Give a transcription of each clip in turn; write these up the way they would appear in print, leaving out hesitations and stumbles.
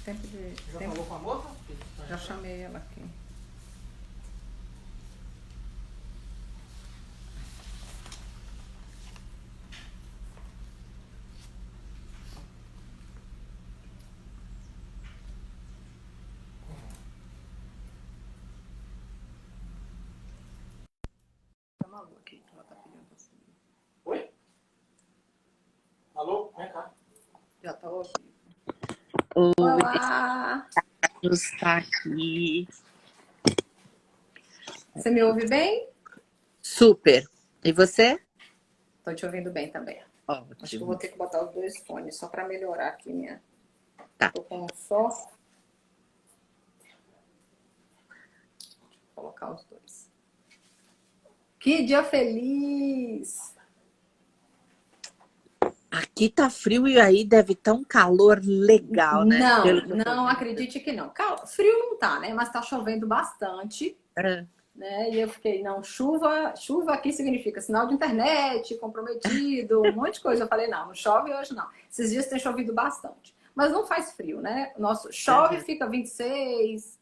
Tempo de. Já Tempo... falou com a moça? Já chamei ela aqui. Chama a Lu aqui, que ela tá pedindo pra subir. Oi? Alô? Vem cá. Já tá ouvindo. Oi, Olá! está aqui. Você me ouve bem? Super. E você? Tô te ouvindo bem também. Acho que eu vou Ótimo. ter que botar os dois fones só pra melhorar aqui minha. Tá. Tô com um só. Vou colocar os dois. Que dia feliz! Aqui tá frio e aí deve estar um calor legal, né? Pelo que eu tô Não vendo. acredite que não. Frio não tá, né? Mas tá chovendo bastante, É. né? E eu fiquei, não, chuva aqui significa sinal de internet, comprometido, um monte de coisa. Eu falei, não chove hoje não. Esses dias tem chovido bastante. Mas não faz frio, né? Nosso chove, fica 26,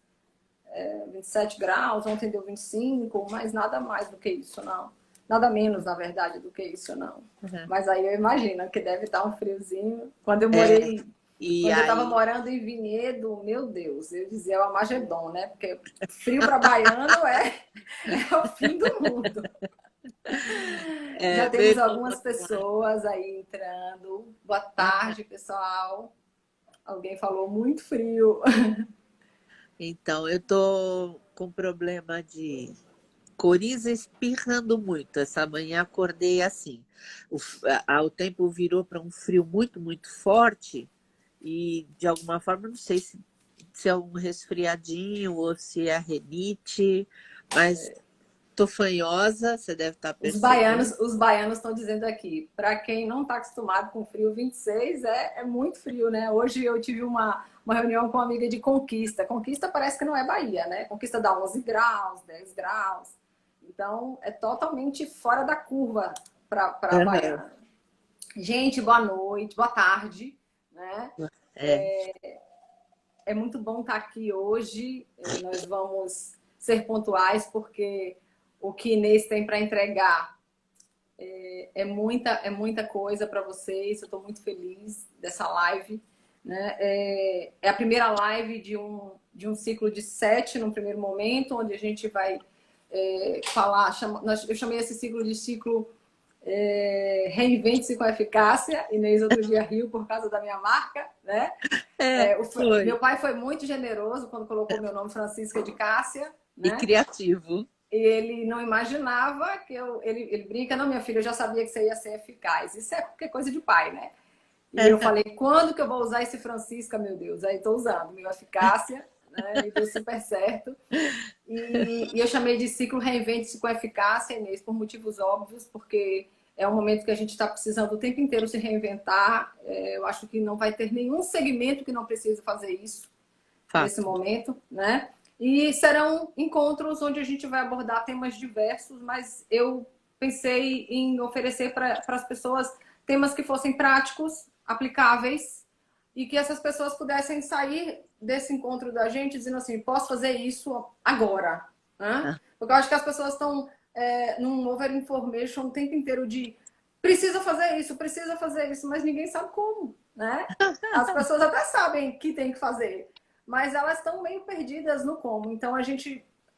27 graus, ontem deu 25, mas nada mais do que isso, não. Nada menos, na verdade, do que isso, não. Uhum. Mas aí eu imagino que deve estar um friozinho. Quando eu E eu aí, estava morando em Vinhedo, meu Deus, eu dizia o Armagedon, né? Porque frio para baiano é o fim do mundo. Já temos meu algumas pessoas aí entrando. Boa tarde, pessoal. Alguém falou muito frio. então, eu tô com problema de coriza espirrando muito. Essa manhã acordei assim. O tempo virou para um frio muito, muito forte e de alguma forma, não sei se é um resfriadinho ou se é rinite, mas tô fanhosa, você deve estar percebendo. Os baianos estão dizendo aqui, para quem não está acostumado com frio, 26 é muito frio, né? Hoje eu tive uma reunião com uma amiga de Conquista. Conquista parece que não é Bahia, né? Conquista dá 11 graus, 10 graus. Então, é totalmente fora da curva para Uhum. baiana. Gente, boa noite, boa tarde, né? É. É muito bom estar aqui hoje. Nós vamos ser pontuais, porque o que Inês tem para entregar é muita coisa para vocês. Eu estou muito feliz dessa live, né? É a primeira live de um ciclo de 7 no primeiro momento, onde a gente vai falar. Eu chamei esse ciclo Reinvente-se com Eficácia. Inês outro dia riu por causa da minha marca, né? Meu Foi. pai foi muito generoso quando colocou meu nome Francisca de Cássia, E né? criativo. E ele não imaginava que ele brinca, não, minha filha, eu já sabia que você ia ser eficaz. Isso é porque é coisa de pai, né? E eu falei, quando que eu vou usar esse Francisca, meu Deus? Aí estou usando, meu eficácia, né? E deu super certo. E eu chamei de ciclo Reinvente-se com Eficácia, Inês, por motivos óbvios, porque é um momento que a gente está precisando o tempo inteiro se reinventar. Eu acho que não vai ter nenhum segmento que não precise fazer isso nesse Fato. momento, né? E serão encontros onde a gente vai abordar temas diversos, mas eu pensei em oferecer para as pessoas temas que fossem práticos, aplicáveis, e que essas pessoas pudessem sair desse encontro da gente dizendo assim, posso fazer isso agora, né? Porque eu acho que as pessoas estão num over-information o tempo inteiro de precisa fazer isso, mas ninguém sabe como, né? As pessoas até sabem que tem que fazer, mas elas estão meio perdidas no como. Então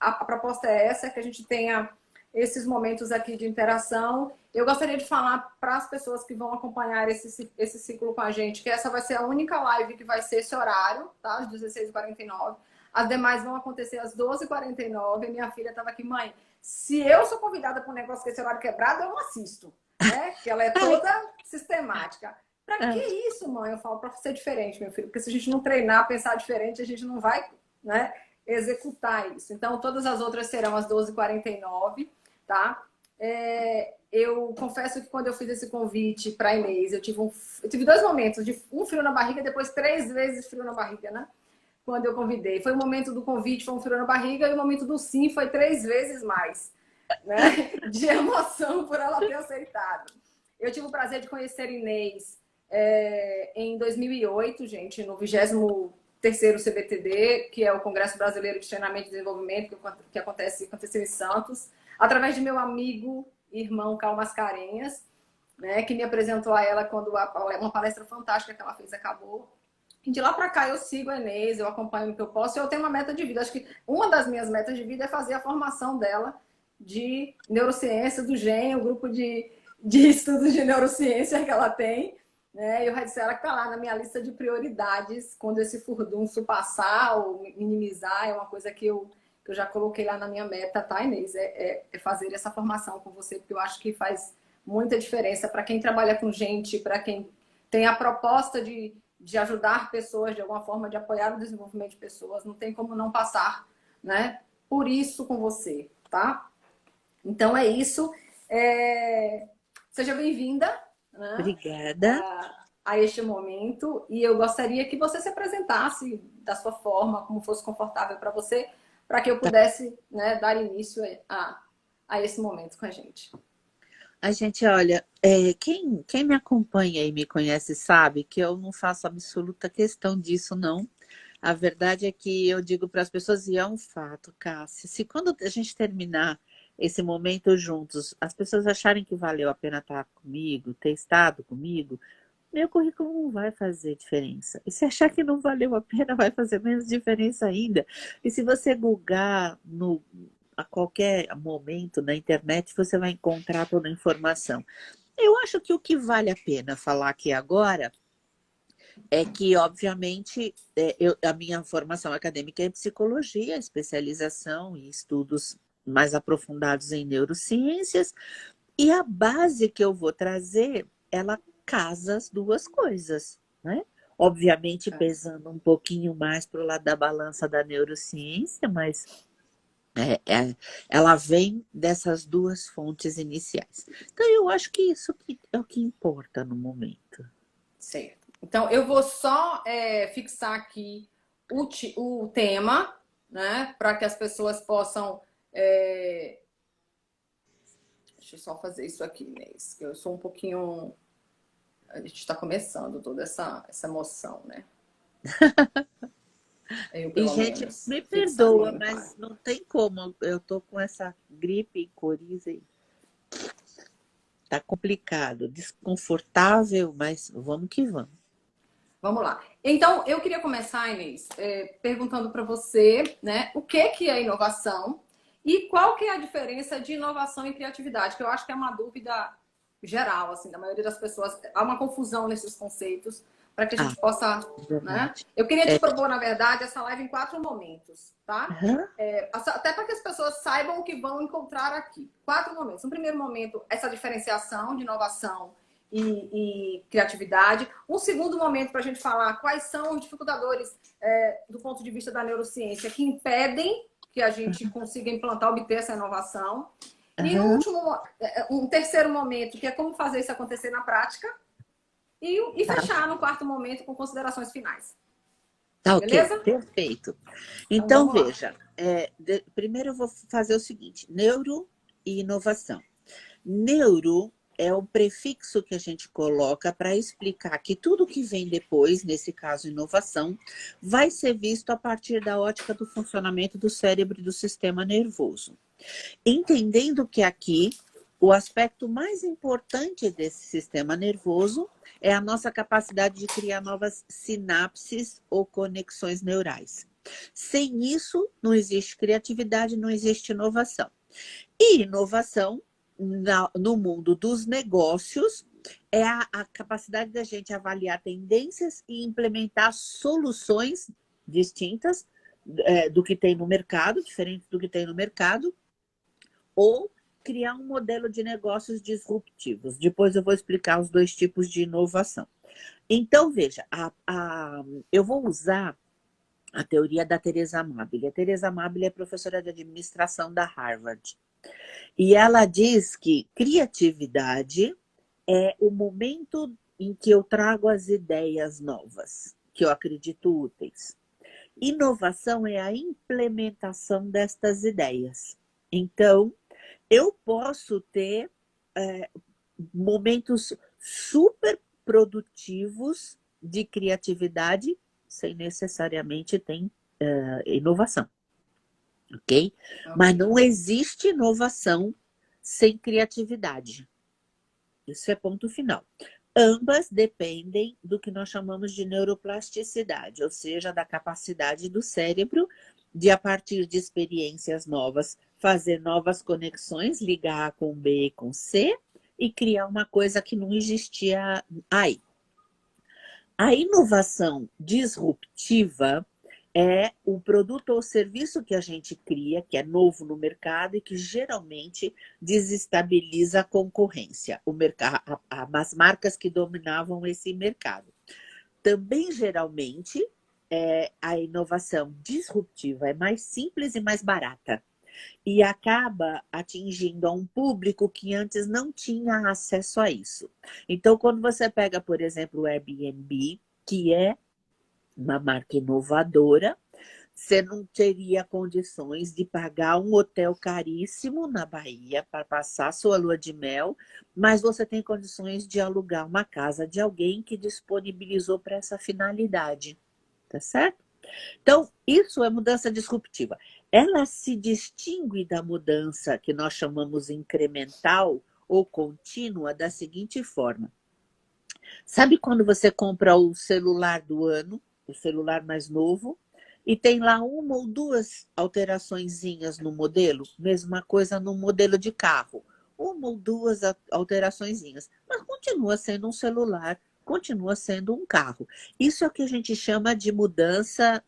a proposta é essa, que a gente tenha esses momentos aqui de interação. Eu gostaria de falar para as pessoas que vão acompanhar esse ciclo com a gente, que essa vai ser a única live que vai ser esse horário, tá? Às 16h49. As demais vão acontecer às 12h49. Minha filha estava aqui, mãe, se eu sou convidada para um negócio com esse horário quebrado, eu não assisto, né? Porque ela é toda sistemática. Pra que isso, mãe? Eu falo pra ser diferente, meu filho. Porque se a gente não treinar, pensar diferente, a gente não vai, né, executar isso. Então, todas as outras serão às 12h49, tá? Eu confesso que quando eu fiz esse convite pra Inês, eu tive dois momentos, de um frio na barriga, depois 3 vezes frio na barriga, né? Quando eu convidei. Foi o momento do convite, foi um frio na barriga, e o momento do sim foi 3 vezes mais, né? De emoção por ela ter aceitado. Eu tive o prazer de conhecer Inês em 2008, gente, no 20º terceiro CBTD, que é o Congresso Brasileiro de Treinamento e Desenvolvimento, que aconteceu em Santos, através de meu amigo e irmão Cal Mascarenhas, né, que me apresentou a ela quando uma palestra fantástica que ela fez acabou. E de lá para cá eu sigo a Inês, eu acompanho o que eu posso, e eu tenho uma meta de vida. Acho que uma das minhas metas de vida é fazer a formação dela de neurociência do GEM, o grupo de estudos de neurociência que ela tem, né? E o Radicela que está lá na minha lista de prioridades quando esse furdunço passar ou minimizar, é uma coisa que eu já coloquei lá na minha meta, tá, Inês? É fazer essa formação com você, porque eu acho que faz muita diferença para quem trabalha com gente, para quem tem a proposta de ajudar pessoas de alguma forma, de apoiar o desenvolvimento de pessoas. Não tem como não passar, né, por isso com você, tá? Então é isso. Seja bem-vinda, né, Obrigada. a este momento. E eu gostaria que você se apresentasse da sua forma, como fosse confortável para você, para que eu pudesse, né, dar início a esse momento com a gente. A gente, olha, quem me acompanha e me conhece sabe que eu não faço absoluta questão disso, não. A verdade é que eu digo para as pessoas, e é um fato, Cássia, se quando a gente terminar esse momento juntos, as pessoas acharem que valeu a pena estar comigo, ter estado comigo, meu currículo não vai fazer diferença. E se achar que não valeu a pena, vai fazer menos diferença ainda. E se você googar a qualquer momento na internet, você vai encontrar toda a informação. Eu acho que o que vale a pena falar aqui agora é que, obviamente, a minha formação acadêmica é psicologia, especialização em estudos mais aprofundados em neurociências, e a base que eu vou trazer, ela casa as duas coisas, né? Obviamente pesando um pouquinho mais para o lado da balança da neurociência, mas ela vem dessas duas fontes iniciais. Então, eu acho que isso é o que importa no momento. Certo. Então, eu vou só fixar aqui o tema, né, para que as pessoas possam... Deixa eu só fazer isso aqui, Inês, que eu sou um pouquinho... A gente está começando toda essa emoção, né? Eu, E, pelo gente, menos, me fixar a perdoa, minha mas imagem. não tem como. Eu tô com essa gripe, coriza e tá complicado, desconfortável, mas vamos que vamos. Vamos lá. Então, eu queria começar, Inês, perguntando para você, né, o que é inovação e qual que é a diferença de inovação e criatividade, que eu acho que é uma dúvida geral, assim, da maioria das pessoas. Há uma confusão nesses conceitos para que a Ah, gente possa, né? verdade. Eu queria te propor, na verdade, essa live em 4 momentos, tá? Aham. Até para que as pessoas saibam o que vão encontrar aqui. 4 momentos. No primeiro momento, essa diferenciação de inovação e criatividade. Um segundo momento para a gente falar quais são os dificultadores do ponto de vista da neurociência que impedem que a gente consiga implantar, obter essa inovação. E Aham. um terceiro momento, que é como fazer isso acontecer na prática. E Tá, fechar no 4º momento com considerações finais. tá ok, Beleza? perfeito. Então Então, vamos lá. veja, primeiro eu vou fazer o seguinte: neuro e inovação. Neuro é o prefixo que a gente coloca para explicar que tudo que vem depois, nesse caso inovação, vai ser visto a partir da ótica do funcionamento do cérebro e do sistema nervoso. Entendendo que aqui o aspecto mais importante desse sistema nervoso é a nossa capacidade de criar novas sinapses ou conexões neurais. Sem isso, não existe criatividade, não existe inovação. E inovação no mundo dos negócios é a capacidade da gente avaliar tendências e implementar soluções distintas do que tem no mercado, diferentes do que tem no mercado, ou criar um modelo de negócios disruptivos. Depois eu vou explicar os 2 tipos de inovação. Então, veja, eu vou usar a teoria da Teresa Amabile. A Teresa Amabile é professora de administração da Harvard. E ela diz que criatividade é o momento em que eu trago as ideias novas, que eu acredito úteis. Inovação é a implementação destas ideias. Então, eu posso ter momentos super produtivos de criatividade sem necessariamente ter inovação, ok? Mas Ok. não existe inovação sem criatividade. Isso é ponto final. Ambas dependem do que nós chamamos de neuroplasticidade, ou seja, da capacidade do cérebro de, a partir de experiências novas, fazer novas conexões, ligar A com B e com C e criar uma coisa que não existia aí. A inovação disruptiva é o produto ou serviço que a gente cria, que é novo no mercado e que geralmente desestabiliza a concorrência, as marcas que dominavam esse mercado. Também, geralmente, a inovação disruptiva é mais simples e mais barata e acaba atingindo a um público que antes não tinha acesso a isso. Então, quando você pega, por exemplo, o Airbnb, que é uma marca inovadora, você não teria condições de pagar um hotel caríssimo na Bahia para passar sua lua de mel, mas você tem condições de alugar uma casa de alguém que disponibilizou para essa finalidade, tá certo? Então, isso é mudança disruptiva. Ela se distingue da mudança que nós chamamos incremental ou contínua da seguinte forma. Sabe quando você compra o celular do ano, o celular mais novo, e tem lá uma ou duas alteraçõezinhas no modelo? Mesma coisa no modelo de carro. Uma ou duas alteraçõezinhas. Mas continua sendo um celular, continua sendo um carro. Isso é o que a gente chama de mudança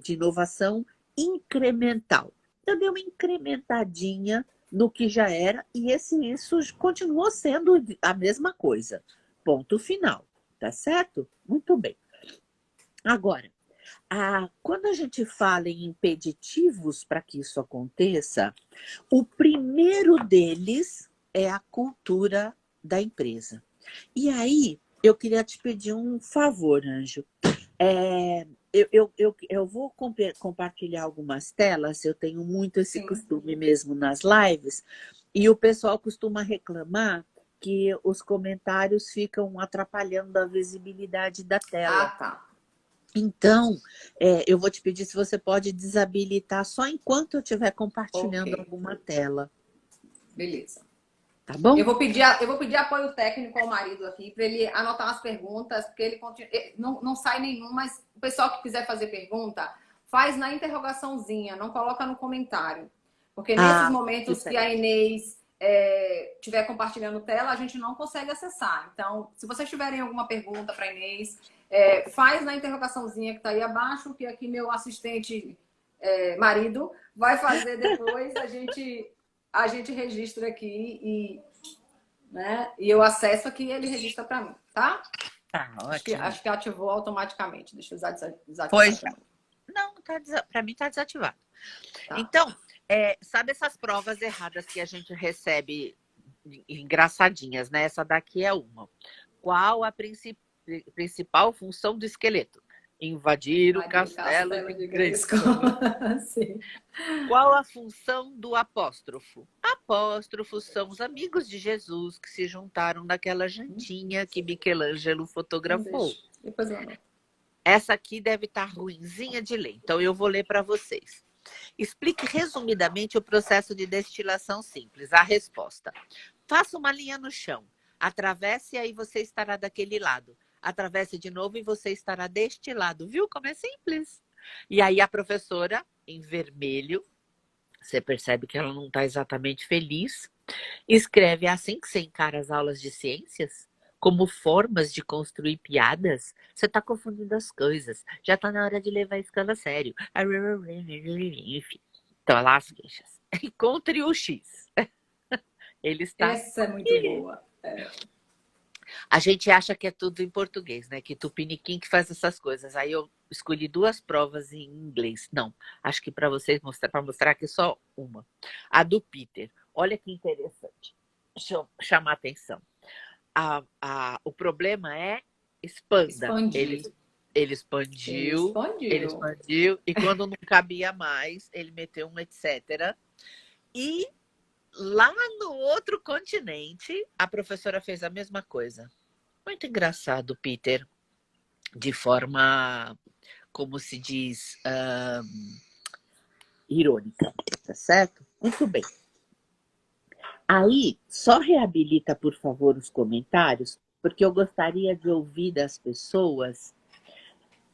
de inovação incremental. Então, deu uma incrementadinha no que já era, e isso continuou sendo a mesma coisa. Ponto final, tá certo? Muito bem. Agora, quando a gente fala em impeditivos para que isso aconteça, o primeiro deles é a cultura da empresa. E aí, eu queria te pedir um favor, Anjo. Eu vou compartilhar algumas telas, eu tenho muito esse Sim. costume mesmo nas lives, e o pessoal costuma reclamar que os comentários ficam atrapalhando a visibilidade da tela. Ah, tá. Então, eu vou te pedir se você pode desabilitar só enquanto eu estiver compartilhando Ok. alguma tela. Beleza. Tá bom? Eu vou pedir apoio técnico ao marido aqui para ele anotar as perguntas, porque não sai nenhum, mas o pessoal que quiser fazer pergunta, faz na interrogaçãozinha, não coloca no comentário. Porque nesses momentos que a Inês estiver compartilhando tela, a gente não consegue acessar. Então, se vocês tiverem alguma pergunta para a Inês, faz na interrogaçãozinha que está aí abaixo, que aqui meu assistente marido vai fazer depois, a gente registra aqui e eu acesso aqui e ele registra para mim, tá? Tá, ótimo. Acho que ativou automaticamente. Deixa eu desativar. Pois, não, para mim está desativado. Tá. Então, sabe essas provas erradas que a gente recebe engraçadinhas, né? Essa daqui é uma. Qual a principal função do esqueleto? Invadir o castelo de Grayskull. Sim. Qual a função do apóstrofo? Apóstrofos são os amigos de Jesus que se juntaram naquela jantinha que Michelangelo fotografou. Depois eu anoto. Essa aqui deve estar ruinzinha de ler, então eu vou ler para vocês. Explique resumidamente o processo de destilação simples. A resposta. Faça uma linha no chão. Atravesse e aí você estará daquele lado. Atravesse de novo e você estará deste lado. Viu como é simples? E aí a professora, em vermelho, você percebe que ela não está exatamente feliz, escreve assim que você encara as aulas de ciências? Como formas de construir piadas? Você está confundindo as coisas. Já está na hora de levar a escola a sério. Enfim, então lá as queixas. Encontre o X. Ele está... Essa é muito boa. A gente acha que é tudo em português, né? Que Tupiniquim que faz essas coisas. Aí eu escolhi 2 provas em inglês. Não, acho que para vocês mostrar aqui só uma. A do Peter. Olha que interessante. Deixa eu chamar a atenção. O problema é expanda. Expandir. Ele expandiu. E quando não cabia mais, ele meteu um etc. E lá no outro continente, a professora fez a mesma coisa. Muito engraçado, Peter. De forma como se diz, irônica, tá certo? Muito bem. Aí, só reabilita, por favor, os comentários, porque eu gostaria de ouvir das pessoas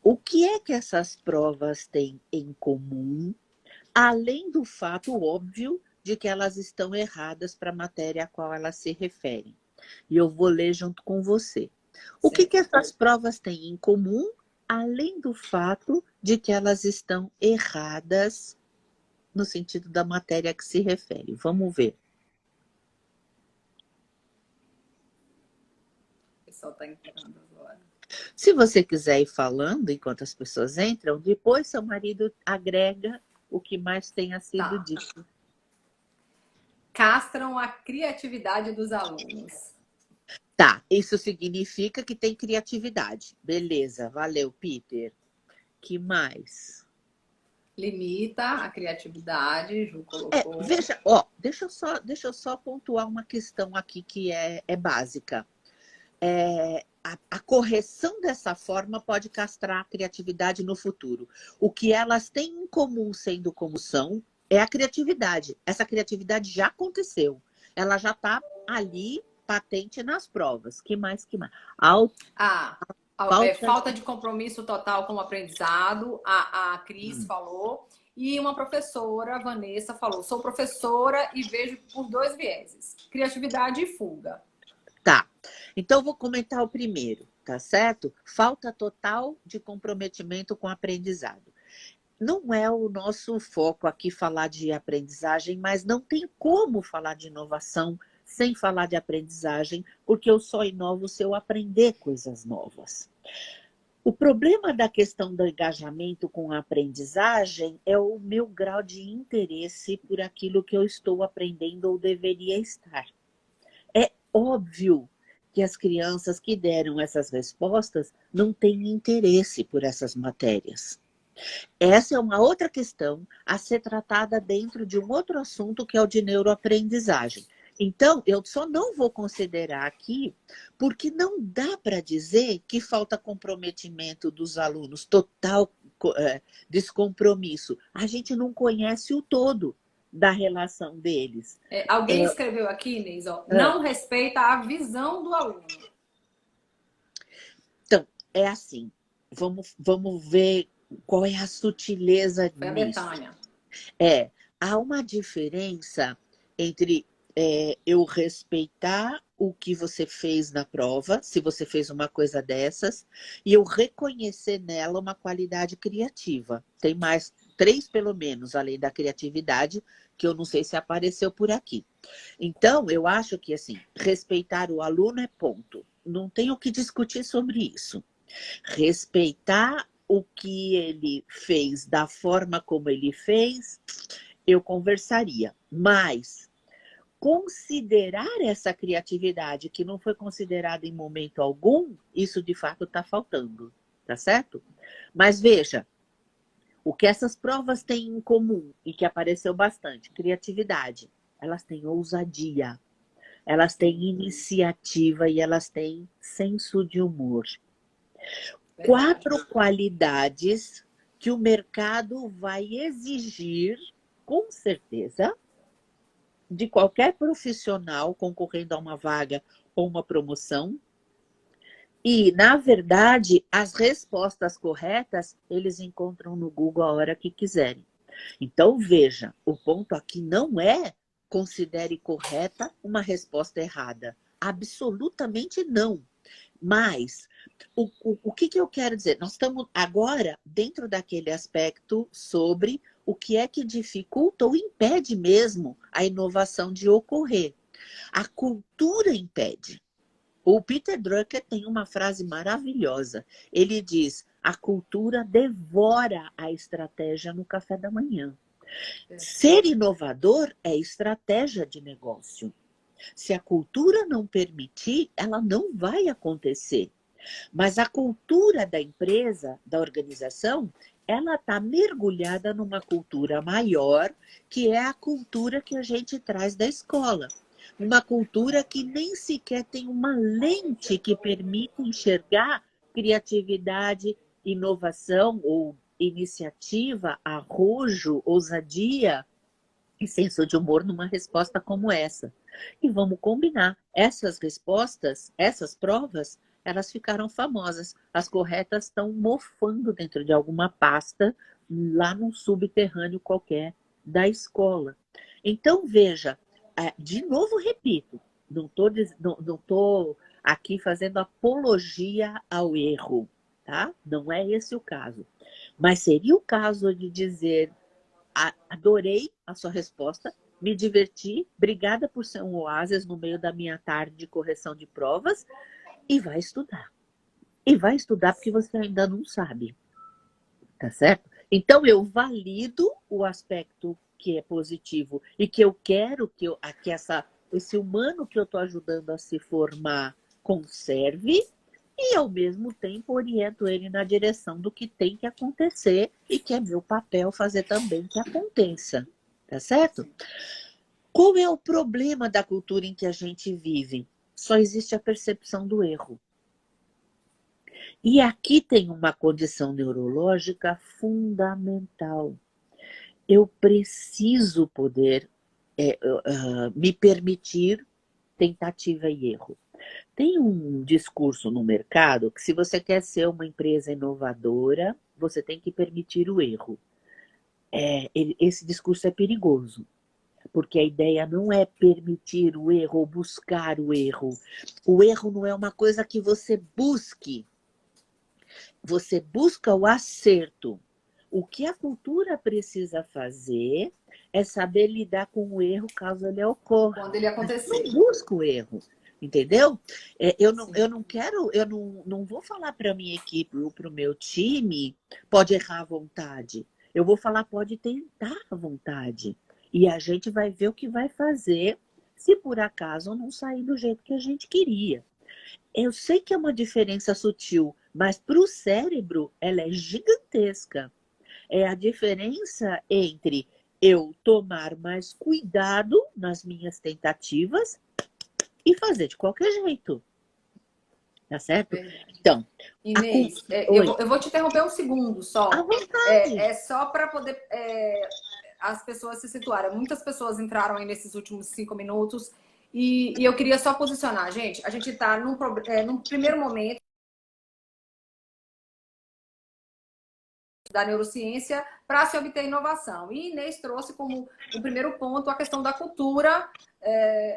o que é que essas provas têm em comum, além do fato óbvio de que elas estão erradas para a matéria a qual elas se referem. E eu vou ler junto com você. O que essas provas têm em comum, além do fato de que elas estão erradas no sentido da matéria a que se refere? Vamos ver. O pessoal está entrando agora. Se você quiser ir falando enquanto as pessoas entram, depois seu marido agrega o que mais tenha sido dito. Castram a criatividade dos alunos. Tá, isso significa que tem criatividade. Beleza, valeu, Peter. Que mais? Limita a criatividade, Ju colocou. Veja, deixa eu só pontuar uma questão aqui que é básica. A correção dessa forma pode castrar a criatividade no futuro. O que elas têm em comum, sendo como são, é a criatividade. Essa criatividade já aconteceu. Ela já está ali, patente nas provas. Que mais? Falta de compromisso total com o aprendizado, a Cris falou. E uma professora, Vanessa, falou: sou professora e vejo por 2 vieses, criatividade e fuga. Tá, então vou comentar o primeiro, tá certo? Falta total de comprometimento com o aprendizado. Não é o nosso foco aqui falar de aprendizagem, mas não tem como falar de inovação sem falar de aprendizagem, porque eu só inovo se eu aprender coisas novas. O problema da questão do engajamento com a aprendizagem é o meu grau de interesse por aquilo que eu estou aprendendo ou deveria estar. É óbvio que as crianças que deram essas respostas não têm interesse por essas matérias. Essa é uma outra questão a ser tratada dentro de um outro assunto que é o de neuroaprendizagem. Então, eu só não vou considerar aqui, porque não dá para dizer que falta comprometimento dos alunos, total descompromisso. A gente não conhece o todo da relação deles. Alguém escreveu aqui, Inês, não respeita a visão do aluno. Então, é assim, vamos ver qual é a sutileza Foi nisso. A Betânia. Há uma diferença entre eu respeitar o que você fez na prova, se você fez uma coisa dessas, e eu reconhecer nela uma qualidade criativa. Tem mais 3, pelo menos, além da criatividade, que eu não sei se apareceu por aqui. Então, eu acho que, assim, respeitar o aluno é ponto. Não tem o que discutir sobre isso. Respeitar o que ele fez da forma como ele fez, eu conversaria. Mas considerar essa criatividade que não foi considerada em momento algum, isso de fato está faltando, tá certo? Mas veja, o que essas provas têm em comum e que apareceu bastante, criatividade, elas têm ousadia, elas têm iniciativa e elas têm senso de humor. 4 qualidades que o mercado vai exigir, com certeza, de qualquer profissional concorrendo a uma vaga ou uma promoção. E, na verdade, as respostas corretas eles encontram no Google a hora que quiserem. Então, veja, o ponto aqui não é considere correta uma resposta errada. Absolutamente não. Mas, o que eu quero dizer? Nós estamos agora dentro daquele aspecto sobre o que é que dificulta ou impede mesmo a inovação de ocorrer. A cultura impede. O Peter Drucker tem uma frase maravilhosa. Ele diz, a cultura devora a estratégia no café da manhã. Ser inovador é estratégia de negócio. Se a cultura não permitir, ela não vai acontecer. Mas a cultura da empresa, da organização, ela está mergulhada numa cultura maior, que é a cultura que a gente traz da escola. Uma cultura que nem sequer tem uma lente que permita enxergar criatividade, inovação ou iniciativa, arrojo, ousadia e senso de humor numa resposta como essa. E vamos combinar, essas respostas, essas provas, elas ficaram famosas. As corretas estão mofando dentro de alguma pasta lá num subterrâneo qualquer da escola. Então, veja, de novo repito, não tô aqui fazendo apologia ao erro, tá? Não é esse o caso. Mas seria o caso de dizer: adorei a sua resposta, me diverti, obrigada por ser um oásis no meio da minha tarde de correção de provas, e vai estudar. E vai estudar porque você ainda não sabe, tá certo? Então eu valido o aspecto que é positivo e que eu quero que esse humano que eu estou ajudando a se formar conserve, e ao mesmo tempo oriento ele na direção do que tem que acontecer e que é meu papel fazer também que aconteça, tá certo? Qual é o problema da cultura em que a gente vive? Só existe a percepção do erro. E aqui tem uma condição neurológica fundamental. Eu preciso poder me permitir tentativa e erro. Tem um discurso no mercado que, se você quer ser uma empresa inovadora, você tem que permitir o erro. Esse discurso é perigoso, porque a ideia não é permitir o erro ou buscar o erro. O erro não é uma coisa que você busque. Você busca o acerto. O que a cultura precisa fazer é saber lidar com o erro caso ele ocorra. Quando ele acontecer. Não busca o erro, entendeu? Eu não vou falar para a minha equipe ou para o meu time, pode errar à vontade. Eu vou falar, pode tentar à vontade. E a gente vai ver o que vai fazer se por acaso não sair do jeito que a gente queria. Eu sei que é uma diferença sutil, mas para o cérebro ela é gigantesca. É a diferença entre eu tomar mais cuidado nas minhas tentativas e fazer de qualquer jeito. Tá certo? Então, Inês, eu vou te interromper um segundo só. À vontade. É só para poder as pessoas se situarem. Muitas pessoas entraram aí nesses últimos 5 minutos e eu queria só posicionar, gente. A gente está num primeiro momento da neurociência para se obter inovação. E Inês trouxe como o primeiro ponto a questão da cultura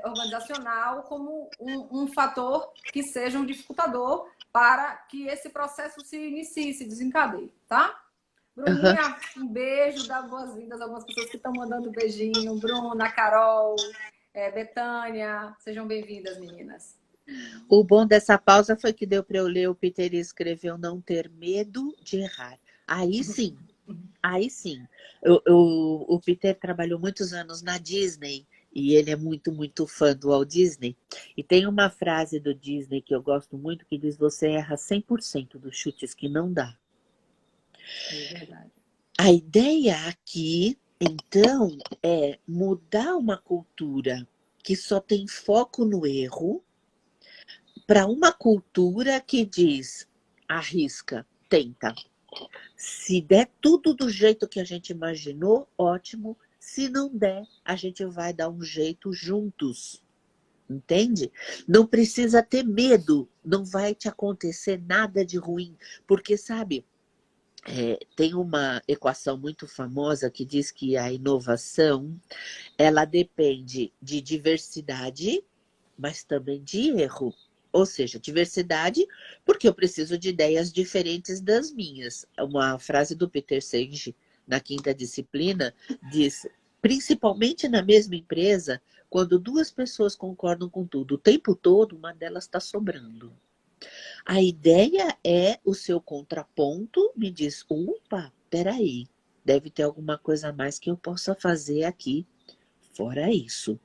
organizacional como um fator que seja um dificultador para que esse processo se inicie, se desencadeie, tá? Bruninha, um beijo, dá boas-vindas a algumas pessoas que estão mandando um beijinho. Bruna, Carol, Betânia, sejam bem-vindas, meninas. O bom dessa pausa foi que deu para eu ler, o Peter escreveu não ter medo de errar. Aí sim, aí sim. O Peter trabalhou muitos anos na Disney e ele é muito, muito fã do Walt Disney. E tem uma frase do Disney que eu gosto muito que diz: você erra 100% dos chutes que não dá. É verdade. A ideia aqui, então, é mudar uma cultura que só tem foco no erro para uma cultura que diz: arrisca, tenta. Se der tudo do jeito que a gente imaginou, ótimo. Se não der, a gente vai dar um jeito juntos. Entende? Não precisa ter medo, não vai te acontecer nada de ruim. Porque, sabe, tem uma equação muito famosa que diz que a inovação, ela depende de diversidade, mas também de erro. Ou seja, diversidade, porque eu preciso de ideias diferentes das minhas. Uma frase do Peter Senge, na quinta disciplina, diz: principalmente na mesma empresa, quando duas pessoas concordam com tudo o tempo todo, uma delas está sobrando. A ideia é o seu contraponto me diz: opa, peraí, deve ter alguma coisa a mais que eu possa fazer aqui, fora isso.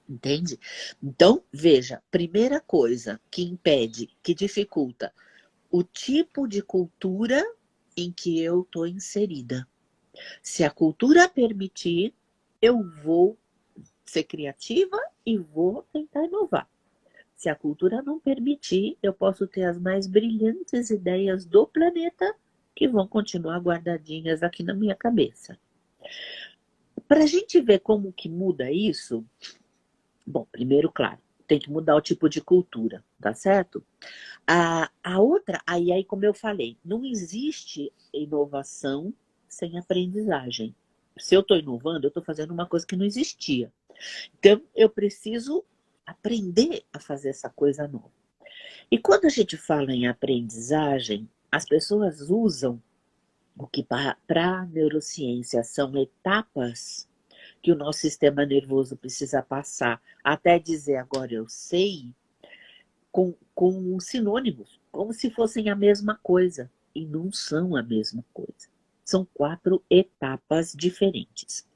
Entende? Então, veja, primeira coisa que impede, que dificulta, o tipo de cultura em que eu estou inserida. Se a cultura permitir, eu vou ser criativa e vou tentar inovar. Se a cultura não permitir, eu posso ter as mais brilhantes ideias do planeta, que vão continuar guardadinhas aqui na minha cabeça. Para a gente ver como que muda isso, bom, primeiro, claro, tem que mudar o tipo de cultura, tá certo? A outra, aí como eu falei, não existe inovação sem aprendizagem. Se eu estou inovando, eu estou fazendo uma coisa que não existia. Então, eu preciso aprender a fazer essa coisa nova. E quando a gente fala em aprendizagem, as pessoas usam o que para a neurociência são etapas que o nosso sistema nervoso precisa passar até dizer agora eu sei, com sinônimos, como se fossem a mesma coisa. E não são a mesma coisa. São 4 etapas diferentes.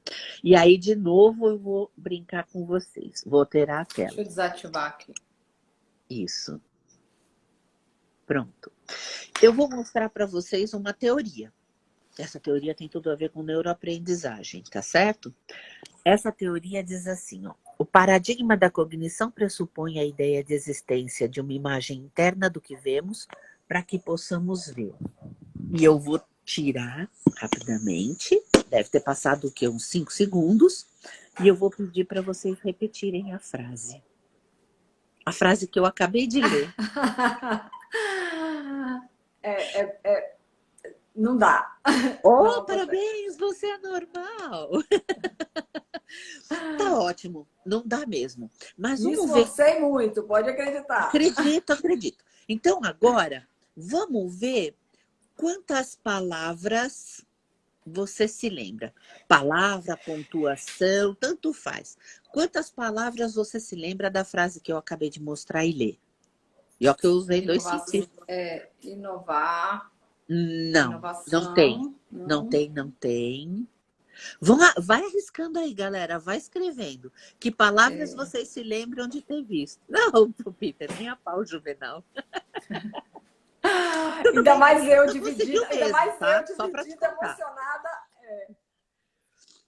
E aí, de novo, eu vou brincar com vocês. Vou alterar a tela. Deixa eu desativar aqui. Isso. Pronto. Eu vou mostrar para vocês uma teoria. Essa teoria tem tudo a ver com neuroaprendizagem, tá certo? Essa teoria diz assim, ó, o paradigma da cognição pressupõe a ideia de existência de uma imagem interna do que vemos para que possamos ver. E eu vou tirar rapidamente, deve ter passado o quê? Uns 5 segundos, e eu vou pedir para vocês repetirem a frase. A frase que eu acabei de ler. Não dá. Oh, Não, parabéns, você é normal. Tá ótimo, não dá mesmo. Mas me vamos ver. esforcei muito, pode acreditar. Acredito. Então agora, vamos ver quantas palavras você se lembra. Palavra, pontuação, tanto faz. Quantas palavras você se lembra da frase que eu acabei de mostrar e ler? E ó que eu usei 2 sentidos. Inovar. Não, Inovação, não tem. Vai arriscando aí, galera. Vai escrevendo. Que palavras vocês se lembram de ter visto? Não, Peter, nem a pau, Juvenal. Ainda mais eu dividida, emocionada.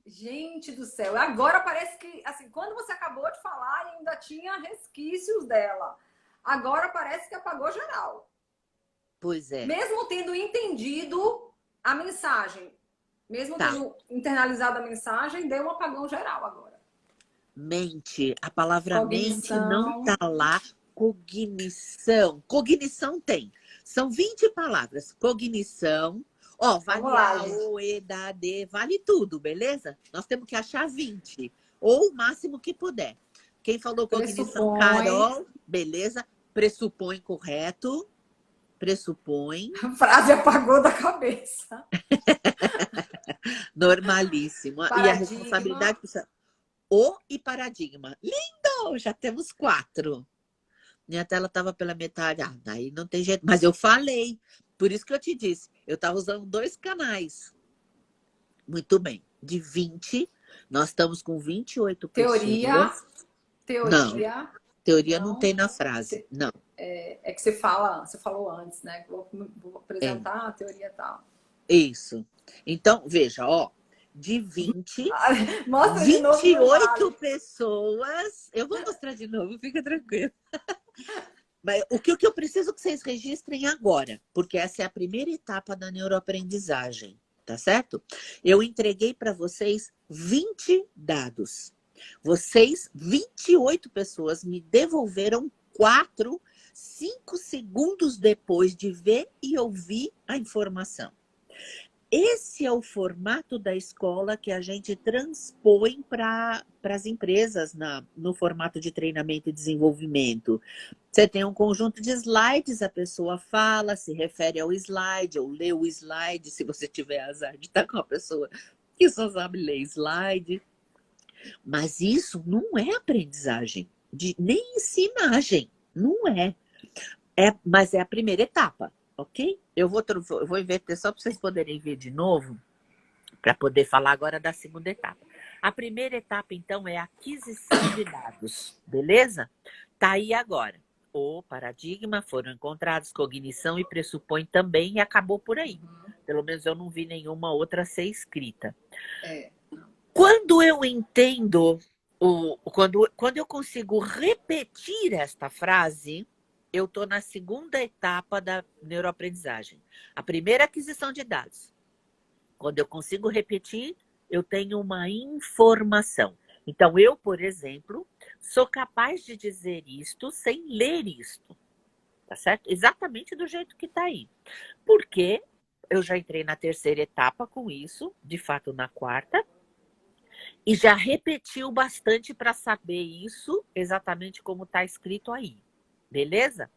Gente do céu. Agora parece que, assim, quando você acabou de falar, ainda tinha resquícios dela. Agora parece que apagou geral. Pois é. Mesmo tendo entendido a mensagem, mesmo tendo internalizado a mensagem, deu um apagão geral agora. Mente. A palavra Cognição. mente não tá lá. Cognição. Cognição tem. São 20 palavras. Cognição. Ó, vale A, O, E, D, D, vale tudo, beleza? Nós temos que achar 20. Ou o máximo que puder. Quem falou cognição, Carol, beleza? Pressupõe, correto. Pressupõe. A frase apagou da cabeça. Normalíssimo. Paradigma. E a responsabilidade precisa... O e paradigma. Lindo! Já temos 4. Minha tela estava pela metade. Daí não tem jeito. Mas eu falei. Por isso que eu te disse. Eu estava usando 2 canais. Muito bem. De 20, nós estamos com 28 pessoas. Teoria. Teoria não tem na frase. Não. É que você falou antes, né? Vou apresentar a teoria e tal. Isso. Então, veja, ó. De 20, Mostra 28 pessoas. Eu vou mostrar de novo, fica tranquilo. Mas o que eu preciso que vocês registrem agora, porque essa é a primeira etapa da neuroaprendizagem, tá certo? Eu entreguei para vocês 20 dados. Vocês, 28 pessoas, me devolveram 5 segundos depois de ver e ouvir a informação. Esse é o formato da escola que a gente transpõe para as empresas no formato de treinamento e desenvolvimento. Você tem um conjunto de slides, a pessoa fala, se refere ao slide, ou lê o slide, se você tiver azar de estar com uma pessoa que só sabe ler slide. Mas isso não é aprendizagem, nem ensinagem, não é. Mas é a primeira etapa. Ok? Eu vou inverter só para vocês poderem ver de novo, para poder falar agora da segunda etapa. A primeira etapa, então, é a aquisição de dados, beleza? Tá aí agora. O paradigma, foram encontrados, cognição e pressupõe também, e acabou por aí. Pelo menos eu não vi nenhuma outra ser escrita. Quando eu entendo, quando eu consigo repetir esta frase, eu estou na segunda etapa da neuroaprendizagem. A primeira é a aquisição de dados. Quando eu consigo repetir, eu tenho uma informação. Então, eu, por exemplo, sou capaz de dizer isto sem ler isto. Tá certo? Exatamente do jeito que está aí. Porque eu já entrei na terceira etapa com isso, de fato na quarta, e já repetiu bastante para saber isso exatamente como está escrito aí. Beleza?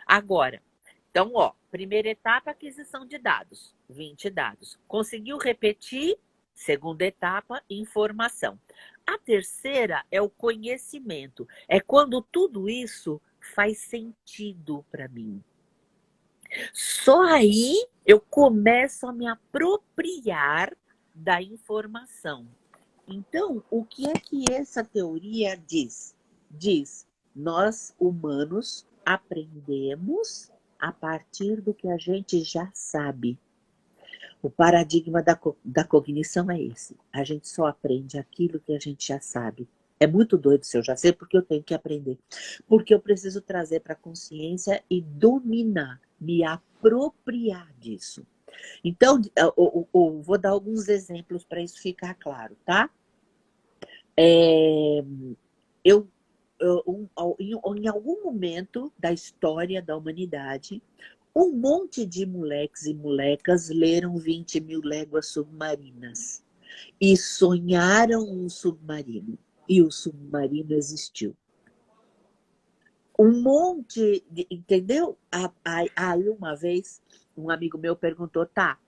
Agora, então, ó, primeira etapa, aquisição de dados, 20 dados. Conseguiu repetir? Segunda etapa, informação. A terceira é o conhecimento. É quando tudo isso faz sentido para mim. Só aí eu começo a me apropriar da informação. Então, o que é que essa teoria diz? Diz, nós humanos aprendemos a partir do que a gente já sabe. O paradigma da cognição é esse. A gente só aprende aquilo que a gente já sabe. É muito doido se eu já sei, porque eu tenho que aprender. Porque eu preciso trazer para a consciência e dominar, me apropriar disso. Então, eu vou dar alguns exemplos para isso ficar claro, tá? Em algum momento da história da humanidade, um monte de moleques e molecas leram 20 mil léguas submarinas e sonharam um submarino. E o submarino existiu. Um monte de, entendeu? Aí uma vez, um amigo meu perguntou, tá,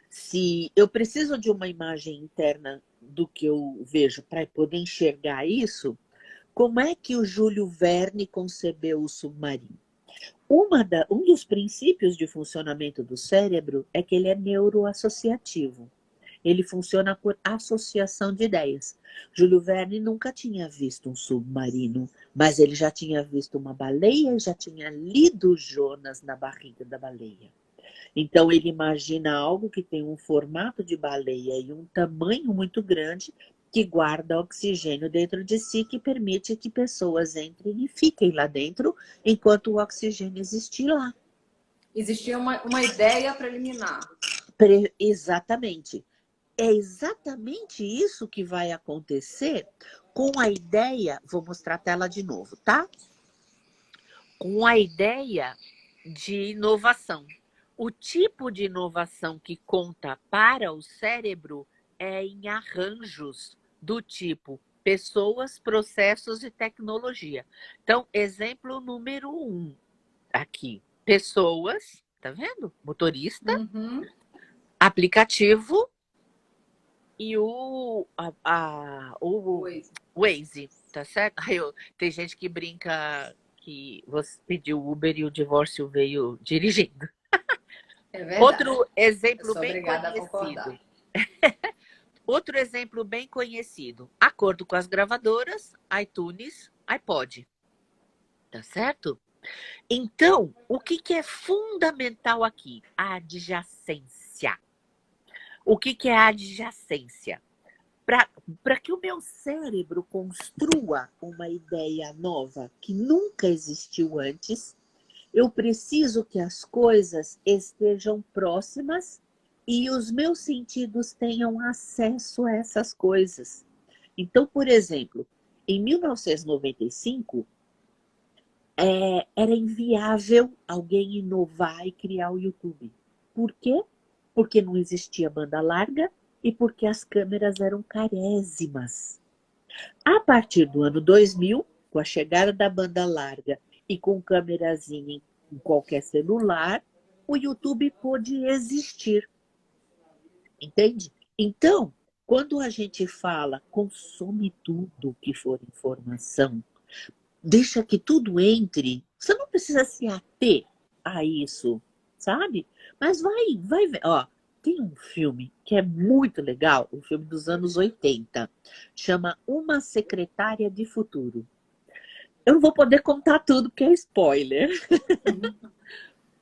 se eu preciso de uma imagem interna do que eu vejo para poder enxergar isso, como é que o Júlio Verne concebeu o submarino? Um dos princípios de funcionamento do cérebro é que ele é neuroassociativo. Ele funciona por associação de ideias. Júlio Verne nunca tinha visto um submarino, mas ele já tinha visto uma baleia e já tinha lido Jonas na barriga da baleia. Então ele imagina algo que tem um formato de baleia e um tamanho muito grande que guarda oxigênio dentro de si, que permite que pessoas entrem e fiquem lá dentro enquanto o oxigênio existir lá. Existia uma ideia preliminar. Exatamente. É exatamente isso que vai acontecer com a ideia... Vou mostrar a tela de novo, tá? Com a ideia de inovação. O tipo de inovação que conta para o cérebro é em arranjos do tipo pessoas, processos e tecnologia. Então, exemplo número 1 aqui. Pessoas, tá vendo? Motorista, aplicativo e o Waze, tá certo? Tem gente que brinca que você pediu Uber e o divórcio veio dirigindo. É verdade. Outro exemplo bem conhecido. Outro exemplo bem conhecido. Acordo com as gravadoras, iTunes, iPod. Tá certo? Então, o que é fundamental aqui? A adjacência. O que é a adjacência? Para que o meu cérebro construa uma ideia nova que nunca existiu antes, eu preciso que as coisas estejam próximas e os meus sentidos tenham acesso a essas coisas. Então, por exemplo, em 1995, era inviável alguém inovar e criar o YouTube. Por quê? Porque não existia banda larga e porque as câmeras eram carésimas. A partir do ano 2000, com a chegada da banda larga e com câmerazinha em qualquer celular, o YouTube pôde existir. Entende? Então, quando a gente fala consome tudo que for informação, deixa que tudo entre, você não precisa se ater a isso, sabe? Mas vai ver. Ó, tem um filme que é muito legal, um filme dos anos 80, chama Uma Secretária de Futuro. Eu não vou poder contar tudo porque é spoiler.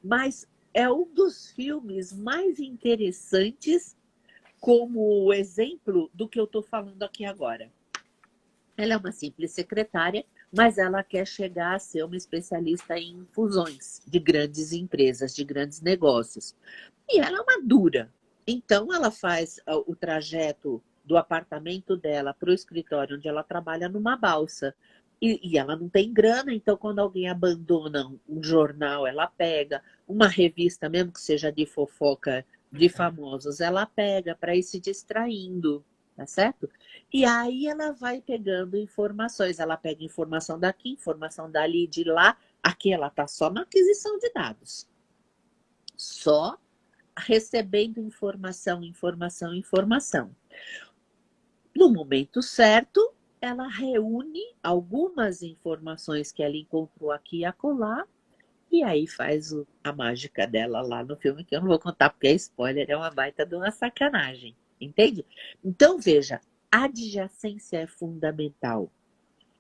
Mas é um dos filmes mais interessantes como exemplo do que eu estou falando aqui agora. Ela é uma simples secretária, mas ela quer chegar a ser uma especialista em fusões de grandes empresas, de grandes negócios. E ela é uma dura. Então, ela faz o trajeto do apartamento dela para o escritório onde ela trabalha numa balsa. E ela não tem grana, então quando alguém abandona um jornal, ela pega. Uma revista, mesmo que seja de fofoca de famosos, ela pega para ir se distraindo, tá certo? E aí ela vai pegando informações. Ela pega informação daqui, informação dali, de lá. Aqui ela está só na aquisição de dados. Só recebendo informação, informação, informação. No momento certo, ela reúne algumas informações que ela encontrou aqui e acolá, e aí faz a mágica dela lá no filme, que eu não vou contar porque é spoiler, é uma baita de uma sacanagem, entende? Então, veja, adjacência é fundamental.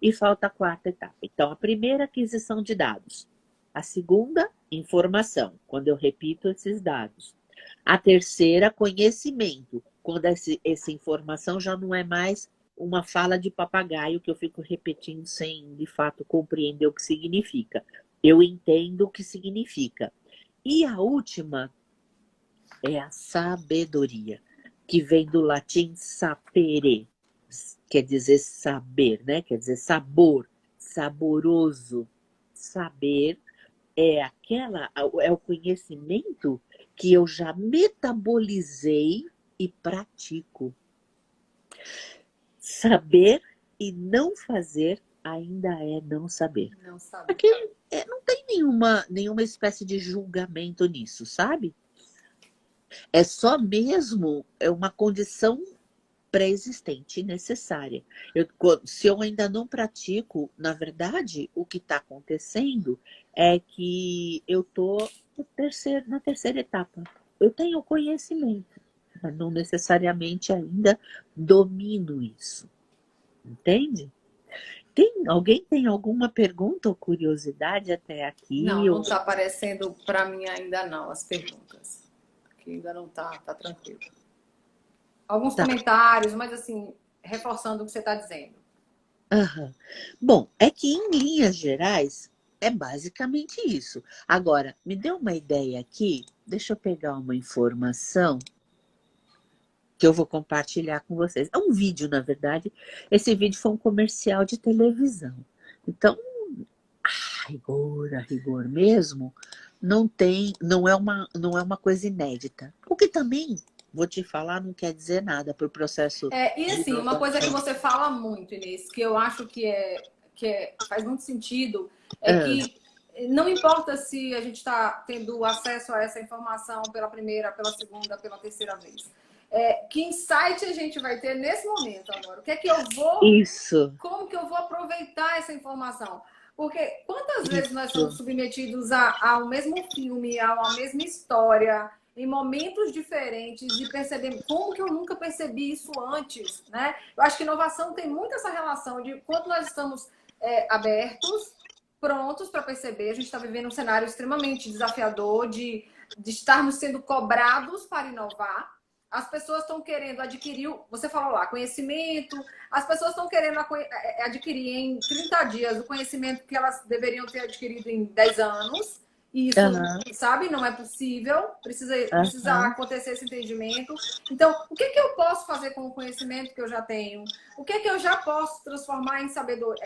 E falta a quarta etapa. Então, a primeira, aquisição de dados. A segunda, informação, quando eu repito esses dados. A terceira, conhecimento, quando essa informação já não é mais uma fala de papagaio que eu fico repetindo sem, de fato, compreender o que significa. Eu entendo o que significa. E a última é a sabedoria, que vem do latim sapere, quer dizer saber, né? Quer dizer sabor, saboroso. Saber é o conhecimento que eu já metabolizei e pratico. Saber e não fazer ainda é não saber. Não sabe. Porque não tem nenhuma espécie de julgamento nisso, sabe? É só mesmo uma condição pré-existente e necessária. Se eu ainda não pratico, na verdade, o que está acontecendo é que eu estou na terceira etapa. Eu tenho conhecimento, mas não necessariamente ainda domino isso. Entende? Alguém tem alguma pergunta ou curiosidade até aqui? Não está aparecendo para mim ainda não as perguntas. Aqui ainda não está, tá tranquilo. Alguns comentários, mas assim, reforçando o que você está dizendo. Uhum. Bom, é que em linhas gerais é basicamente isso. Agora, me dê uma ideia aqui, deixa eu pegar uma informação que eu vou compartilhar com vocês. É um vídeo, na verdade. Esse vídeo foi um comercial de televisão. Então, a rigor mesmo, não é uma coisa inédita. O que também, vou te falar, não quer dizer nada para o processo. E assim, uma coisa que você fala muito, Inês, que eu acho que faz muito sentido, que não importa se a gente está tendo acesso a essa informação pela primeira, pela segunda, pela terceira vez. Que insight a gente vai ter nesse momento agora? O que é que eu vou... Isso. Como que eu vou aproveitar essa informação? Porque quantas vezes nós somos submetidos ao mesmo filme, a uma mesma história, em momentos diferentes, e percebemos como que eu nunca percebi isso antes, né? Eu acho que inovação tem muito essa relação de quanto nós estamos abertos, prontos para perceber. A gente está vivendo um cenário extremamente desafiador de estarmos sendo cobrados para inovar. As pessoas estão querendo adquirir, você falou lá, conhecimento. As pessoas estão querendo adquirir em 30 dias o conhecimento que elas deveriam ter adquirido em 10 anos. E isso, sabe, não é possível. Precisa acontecer esse entendimento. Então, o que eu posso fazer com o conhecimento que eu já tenho? O que eu já posso transformar em sabedoria?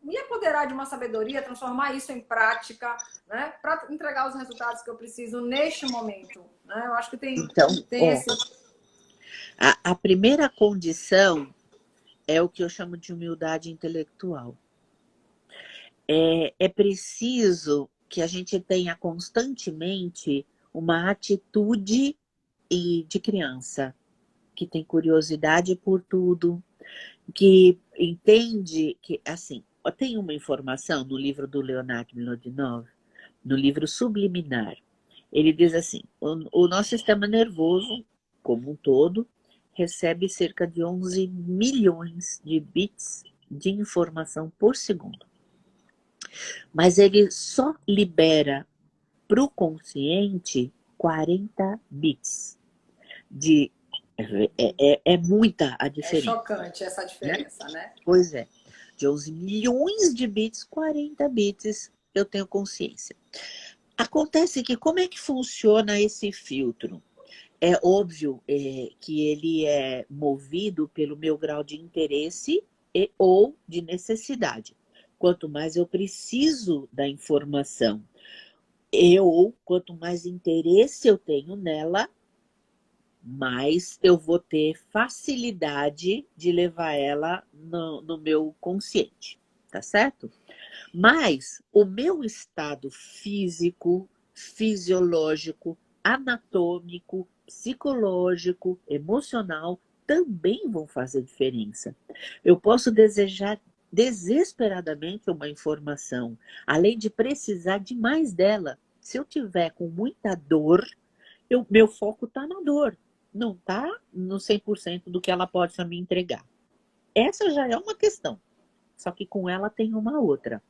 Me apoderar de uma sabedoria, transformar isso em prática, né? Para entregar os resultados que eu preciso neste momento. Né? Eu acho que tem esse... A primeira condição é o que eu chamo de humildade intelectual. É preciso que a gente tenha constantemente uma atitude de criança, que tem curiosidade por tudo, que entende que, assim, tem uma informação no livro do Leonardo Mlodinow, no livro Subliminar. Ele diz assim, o nosso sistema nervoso, como um todo, recebe cerca de 11 milhões de bits de informação por segundo. Mas ele só libera para o consciente 40 bits. É muita a diferença. É chocante essa diferença, né? Pois é. De 11 milhões de bits, 40 bits eu tenho consciência. Acontece que como é que funciona esse filtro? É óbvio que ele é movido pelo meu grau de interesse e ou de necessidade. Quanto mais eu preciso da informação, quanto mais interesse eu tenho nela, mais eu vou ter facilidade de levar ela no meu consciente, tá certo? Mas o meu estado físico, fisiológico, anatômico, psicológico, emocional também vão fazer diferença. Eu posso desejar desesperadamente uma informação, além de precisar demais dela. Se eu tiver com muita dor, meu foco está na dor, não está no 100% do que ela pode me entregar. Essa já é uma questão, só que com ela tem uma outra,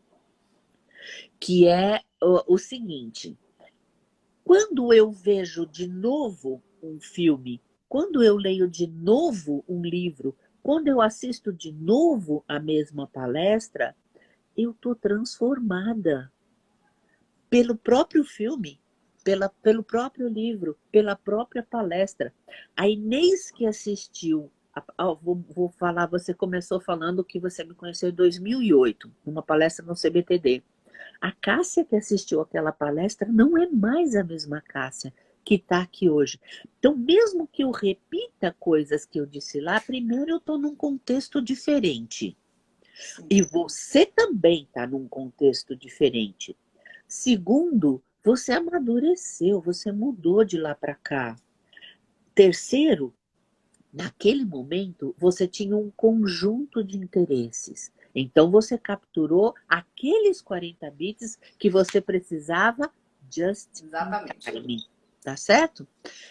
que é o seguinte: quando eu vejo de novo um filme, quando eu leio de novo um livro, quando eu assisto de novo a mesma palestra, eu estou transformada pelo próprio filme, pelo próprio livro, pela própria palestra. A Inês que assistiu, vou falar, você começou falando que você me conheceu em 2008, numa palestra no CBTD. A Cássia que assistiu aquela palestra não é mais a mesma Cássia que está aqui hoje. Então, mesmo que eu repita coisas que eu disse lá, primeiro eu estou num contexto diferente. E você também está num contexto diferente. Segundo, você amadureceu, você mudou de lá para cá. Terceiro, naquele momento, você tinha um conjunto de interesses. Então, você capturou aqueles 40 bits que você precisava just Exatamente. in time. Tá certo?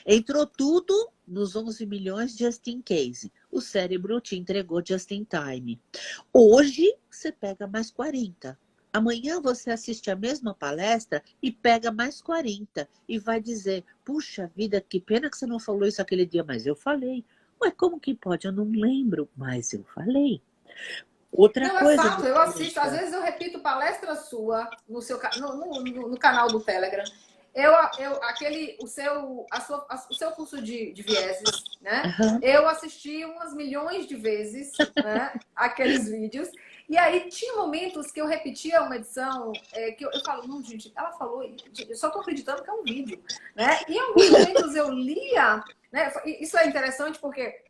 Entrou tudo nos 11 milhões just in case. O cérebro te entregou just in time. Hoje, você pega mais 40. Amanhã você assiste a mesma palestra e pega mais 40. E vai dizer, puxa vida, que pena que você não falou isso aquele dia, mas eu falei. Ué, como que pode? Eu não lembro, mas eu falei. Outra Não, é coisa. fato, eu assisto, às vezes eu repito palestra sua no canal do Telegram. O seu curso de vieses, né? Uhum. Eu assisti umas milhões de vezes, né? Aqueles vídeos. E aí tinha momentos que eu repetia uma edição, que eu falo, não, gente, ela falou, eu só tô acreditando que é um vídeo, né? E em alguns momentos eu lia, né? Isso é interessante porque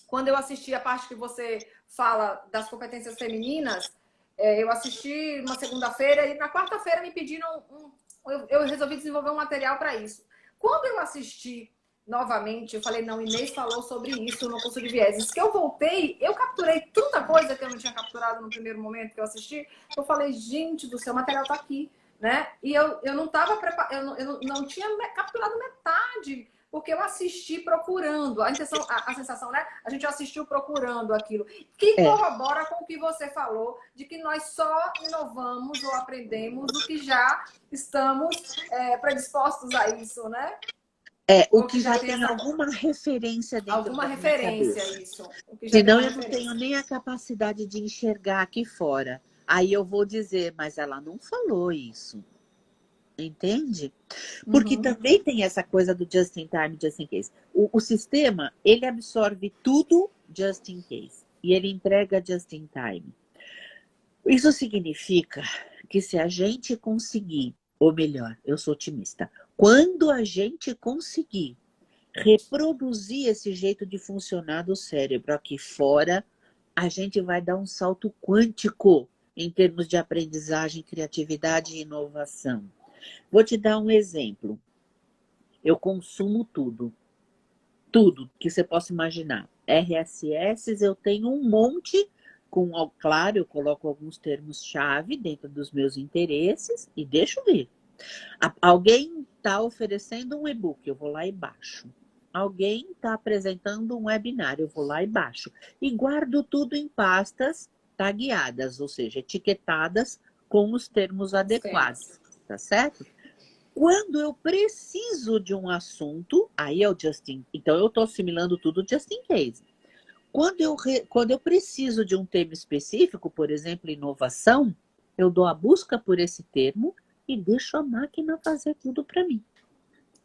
quando eu assisti a parte que você fala das competências femininas, eu assisti uma segunda-feira e na quarta-feira me pediram eu resolvi desenvolver um material para isso. Quando eu assisti novamente, eu falei, não, Inês falou sobre isso no curso de vieses. Que eu voltei, eu capturei tanta coisa que eu não tinha capturado no primeiro momento que eu assisti, eu falei, gente do céu, o material tá aqui, né? E eu não estava preparado, eu não tinha capturado metade, porque eu assisti procurando. A sensação, né? A gente assistiu procurando aquilo. Que corrobora com o que você falou, de que nós só inovamos ou aprendemos o que já estamos predispostos a isso, né? O que já tem alguma referência dentro alguma da referência, minha cabeça. isso. O que já Senão tem eu não tenho nem a capacidade de enxergar aqui fora. Aí eu vou dizer, mas ela não falou isso. Entende? Porque também tem essa coisa do just in time, just in case. O sistema, ele absorve tudo just in case. E ele entrega just in time. Isso significa que se a gente conseguir, ou melhor, eu sou otimista, quando a gente conseguir reproduzir esse jeito de funcionar do cérebro aqui fora, a gente vai dar um salto quântico em termos de aprendizagem, criatividade e inovação. Vou te dar um exemplo. Eu consumo tudo. Tudo que você possa imaginar. RSS eu tenho um monte, claro, eu coloco alguns termos-chave dentro dos meus interesses e deixo vir. Alguém está oferecendo um e-book, eu vou lá e baixo. Alguém está apresentando um webinar, eu vou lá e baixo. E guardo tudo em pastas tagueadas, ou seja, etiquetadas com os termos adequados. Tá certo? Quando eu preciso de um assunto, aí é o just in. Então eu estou assimilando tudo just in case. Quando eu preciso de um tema específico, por exemplo, inovação, eu dou a busca por esse termo e deixo a máquina fazer tudo para mim.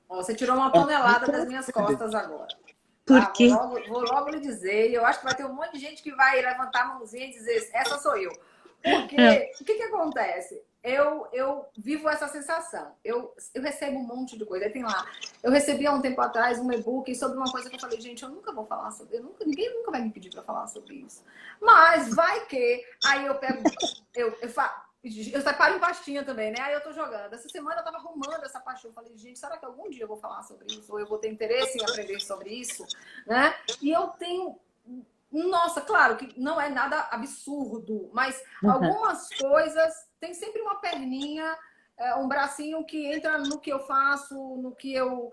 Você tirou uma É tonelada muito das minhas rápido. costas agora. Por Tá? quê? Vou logo lhe dizer, e eu acho que vai ter um monte de gente que vai levantar a mãozinha e dizer, essa sou eu. Porque, o que acontece? Eu vivo essa sensação. Eu recebo um monte de coisa. Aí tem lá, eu recebi há um tempo atrás um e-book sobre uma coisa que eu falei, gente, eu nunca vou falar sobre, ninguém nunca vai me pedir para falar sobre isso. Mas vai que, aí eu pego, eu separo em pastinha também, né? Aí eu tô jogando. Essa semana eu tava arrumando essa pastinha. Eu falei, gente, será que algum dia eu vou falar sobre isso? Ou eu vou ter interesse em aprender sobre isso? Né? E eu tenho. Nossa, claro que não é nada absurdo, mas Uhum. algumas coisas tem sempre uma perninha, um bracinho que entra no que eu faço, no que eu.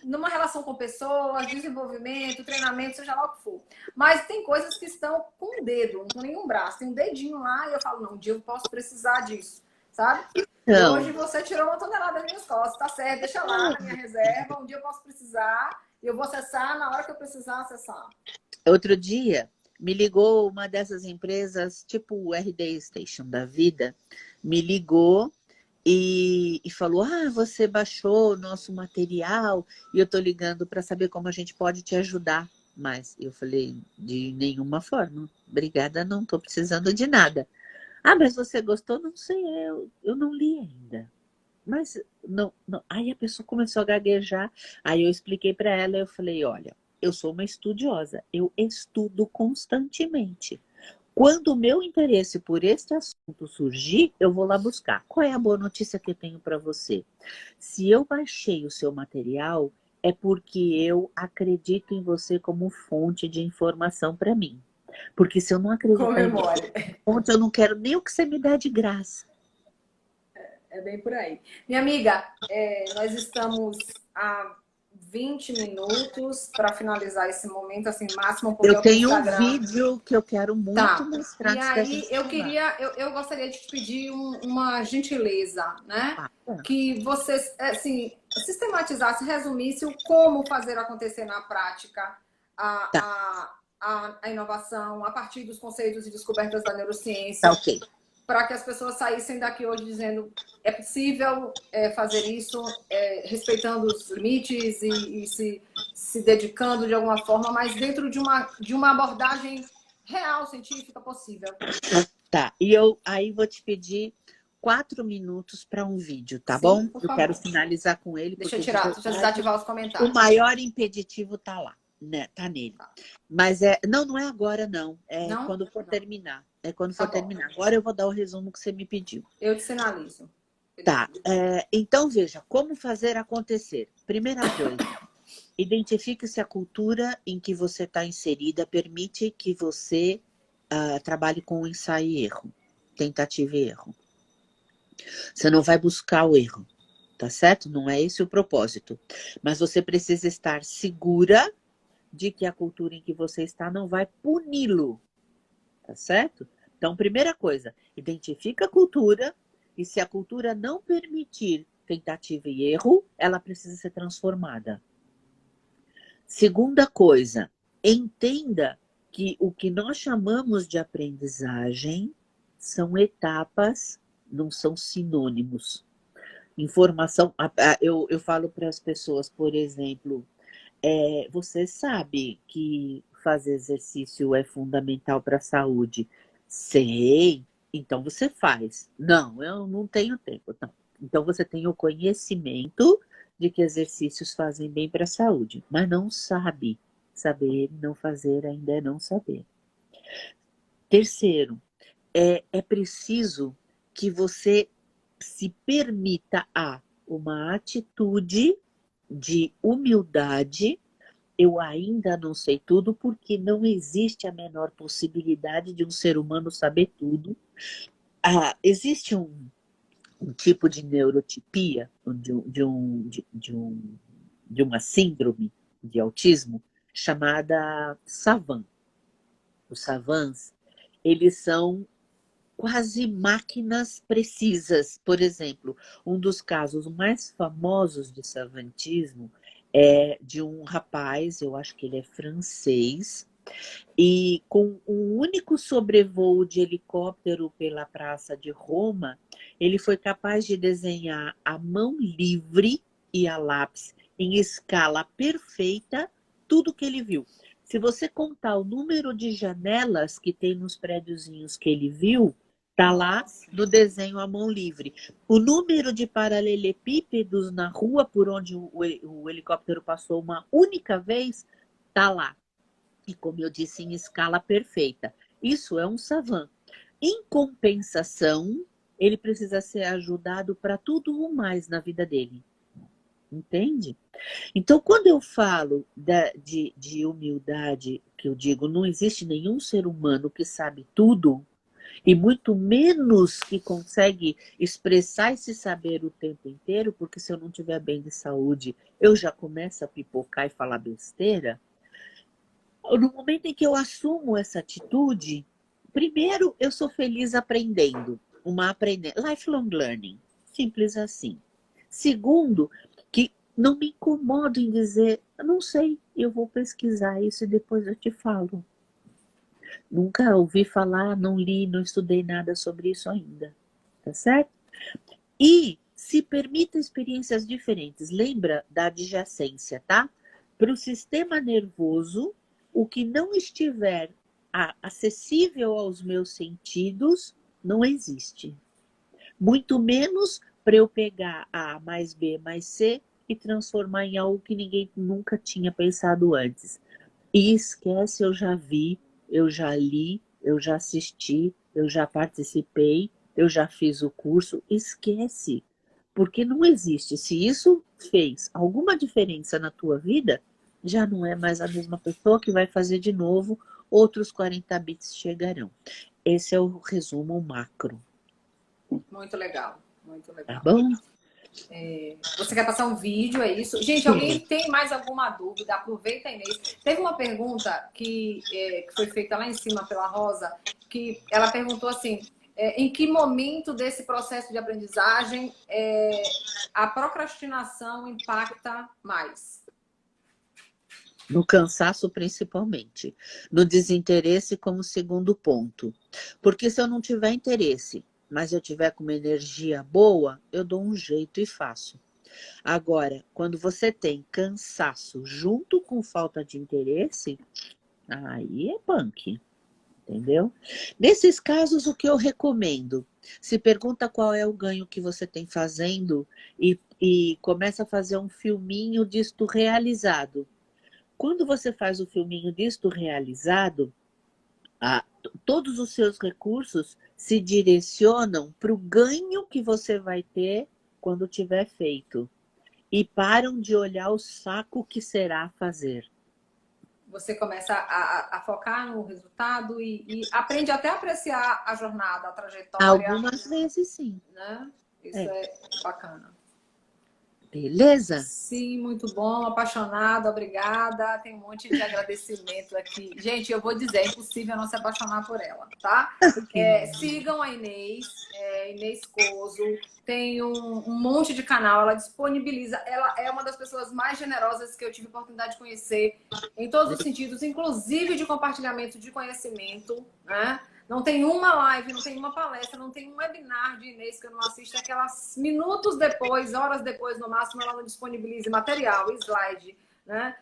Numa relação com pessoas, desenvolvimento, treinamento, seja lá o que for. Mas tem coisas que estão com o dedo, não com nenhum braço. Tem um dedinho lá e eu falo, não, um dia eu posso precisar disso, sabe? E Então, hoje você tirou uma tonelada das minhas costas, tá certo, deixa lá na minha reserva, um dia eu posso precisar e eu vou acessar na hora que eu precisar acessar. outro dia me ligou uma dessas empresas, tipo o RD Station da vida, me ligou e falou: Ah, você baixou o nosso material e eu tô ligando para saber como a gente pode te ajudar. Mas eu falei: de nenhuma forma, obrigada, não tô precisando de nada. Ah, mas você gostou? Não sei, eu não li ainda. Mas não, não. Aí a pessoa começou a gaguejar. Aí eu expliquei para ela, eu falei: olha, eu sou uma estudiosa, eu estudo constantemente. Quando o meu interesse por este assunto surgir, eu vou lá buscar. Qual é a boa notícia que eu tenho para você? Se eu baixei o seu material, é porque eu acredito em você como fonte de informação para mim. Porque se eu não acreditar em você Comemore. como fonte, eu não quero nem o que você me dá de graça. É bem por aí. Minha amiga, nós estamos a 20 minutos para finalizar esse momento, assim, máximo, porque Eu é o que o tenho um Instagram. vídeo que eu quero muito Tá. mostrar E antes da aí gente encerrar. eu gostaria de te pedir uma gentileza, né? Ah, Que você assim, sistematizasse, resumisse o como fazer acontecer na prática tá, a inovação a partir dos conceitos e descobertas da tá neurociência, ok. para que as pessoas saíssem daqui hoje dizendo é possível fazer isso, respeitando os limites e se dedicando de alguma forma, mas dentro de uma abordagem real, científica possível. Tá, aí vou te pedir 4 minutos para um vídeo, tá Sim, bom? por Eu quero favor. finalizar com ele, Deixa eu porque de tirar, deixa eu verdade desativar os o comentários. maior impeditivo tá lá, né? Tá nele. Tá. Mas não, não é agora, não. É Não? quando for Não. terminar. É quando Tá for bom. terminar. Agora eu vou dar o resumo que você me pediu. Eu te sinalizo. Tá. Então, veja, como fazer acontecer. Primeira coisa, identifique se a cultura em que você está inserida permite que você trabalhe com ensaio e erro, tentativa e erro. Você não vai buscar o erro, tá certo? Não é esse o propósito. Mas você precisa estar segura de que a cultura em que você está não vai puni-lo, tá certo? Então, primeira coisa, identifica a cultura e se a cultura não permitir tentativa e erro, ela precisa ser transformada. Segunda coisa, entenda que o que nós chamamos de aprendizagem são etapas, não são sinônimos. Informação, eu falo para as pessoas, por exemplo, você sabe que fazer exercício é fundamental para a saúde? Sei, então você faz. Não, eu não tenho tempo. Não. Então você tem o conhecimento de que exercícios fazem bem para a saúde, mas não sabe. Saber e não fazer ainda é não saber. Terceiro, é preciso que você se permita uma atitude de humildade. Eu ainda não sei tudo, porque não existe a menor possibilidade de um ser humano saber tudo. Existe um tipo de neurotipia, de uma síndrome de autismo, chamada savant. Os savants, eles são quase máquinas precisas. Por exemplo, um dos casos mais famosos de savantismo é de um rapaz, eu acho que ele é francês, E com um único sobrevoo de helicóptero pela Praça de Roma, ele foi capaz de desenhar à mão livre e a lápis, em escala perfeita, tudo que ele viu. Se você contar o número de janelas que tem nos prédiozinhos que ele viu, está lá no desenho à mão livre. O número de paralelepípedos na rua por onde o helicóptero passou uma única vez, está lá. E como eu disse, em escala perfeita. Isso é um savant. Em compensação, ele precisa ser ajudado para tudo o mais na vida dele. Entende? Então, quando eu falo de humildade, que eu digo, não existe nenhum ser humano que sabe tudo, e muito menos que consegue expressar esse saber o tempo inteiro, porque se eu não estiver bem de saúde, eu já começo a pipocar e falar besteira. No momento em que eu assumo essa atitude, primeiro, eu sou feliz aprendendo. Lifelong learning. Simples assim. Segundo, que não me incomodo em dizer, eu não sei, eu vou pesquisar isso e depois eu te falo. Nunca ouvi falar, não li, não estudei nada sobre isso ainda. Tá certo? E se permita experiências diferentes. Lembra da adjacência, tá? Para o sistema nervoso, o que não estiver acessível aos meus sentidos não existe. Muito menos para eu pegar A mais B mais C e transformar em algo que ninguém nunca tinha pensado antes. E esquece, eu já vi, eu já li, eu já assisti, eu já participei, eu já fiz o curso. Esquece, porque não existe. Se isso fez alguma diferença na tua vida, já não é mais a mesma pessoa que vai fazer de novo, outros 40 bits chegarão. Esse é o resumo macro. Muito legal, muito legal. Tá bom? Você quer passar um vídeo, é isso? Gente, alguém tem mais alguma dúvida? Aproveita, Inês. Teve uma pergunta que foi feita lá em cima pela Rosa, que ela perguntou assim, em que momento desse processo de aprendizagem a procrastinação impacta mais? No cansaço, principalmente. No desinteresse, como segundo ponto. Porque se eu não tiver interesse, mas eu tiver com uma energia boa, eu dou um jeito e faço. Agora, quando você tem cansaço junto com falta de interesse, aí é punk, entendeu? Nesses casos, o que eu recomendo? Se pergunta qual é o ganho que você tem fazendo e começa a fazer um filminho disto realizado. Quando você faz o filminho disto realizado, todos os seus recursos se direcionam para o ganho que você vai ter quando tiver feito. E param de olhar o saco que será fazer. Você começa a focar no resultado e aprende até a apreciar a jornada, a trajetória. Algumas vezes, sim. Né? Isso é bacana. Beleza? Sim, muito bom, apaixonada, obrigada. Tem um monte de agradecimento aqui. Gente, eu vou dizer, é impossível não se apaixonar por ela, tá? Sigam a Inês, Inês Coso. Tem um monte de canal, ela disponibiliza. Ela é uma das pessoas mais generosas que eu tive a oportunidade de conhecer, em todos os sentidos, inclusive de compartilhamento de conhecimento, né? Não tem uma live, não tem uma palestra, não tem um webinar de Inês que eu não assista, que ela, minutos depois, horas depois, no máximo, ela não disponibilize material, slide, né?